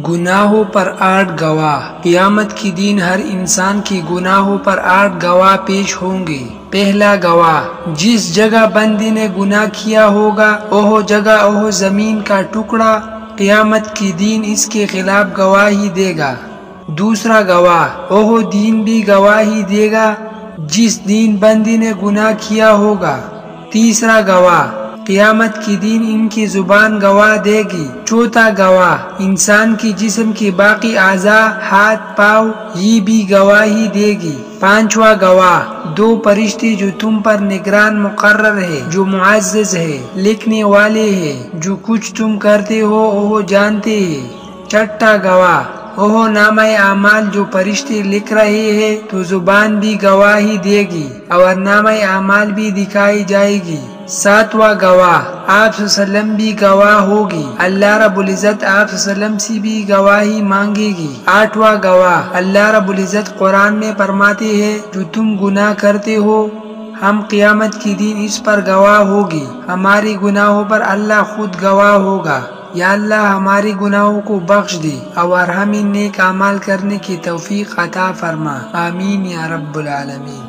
گناہوں پر 8 گواہ۔ قیامت کے دن ہر انسان کے گناہوں پر 8 گواہ پیش ہوں گے۔ پہلا گواہ، جس جگہ بندے نے گناہ کیا ہوگا وہ جگہ وہ زمین کا ٹکڑا قیامت کے دن اس کے خلاف گواہی دے گا۔ دوسرا گواہ، وہ دن بھی گواہی دے گا جس دن بندے نے گناہ کیا ہوگا۔ تیسرا گواہ، قیامت کے دن ان کی زبان گواہ دے گی۔ چوتھا گواہ، انسان کی جسم کی باقی اعضاء، ہاتھ پاؤں، یہ بھی گواہی دے گی۔ پانچواں گواہ، 2 فرشتے جو تم پر نگران مقرر ہے، جو معزز ہے، لکھنے والے ہیں، جو کچھ تم کرتے ہو وہ جانتے ہیں۔ چھٹا گواہ، وہ نامہ اعمال جو فرشتے لکھ رہے ہیں تو زبان بھی گواہی دے گی اور نامہ اعمال بھی دکھائی جائے گی۔ ساتواں گواہ، آپ صلی اللہ علیہ وسلم بھی گواہ ہوگی، اللہ رب العزت آپ صلی اللہ علیہ وسلم سے بھی گواہی مانگے گی۔ آٹھواں گواہ، اللہ رب العزت قرآن میں فرماتے ہیں جو تم گناہ کرتے ہو ہم قیامت کے دن اس پر گواہ ہوگی، ہمارے گناہوں پر اللہ خود گواہ ہوگا۔ یا اللہ ہمارے گناہوں کو بخش دے اور ہمیں نیک اعمال کرنے کی توفیق عطا فرما، آمین یا رب العالمین۔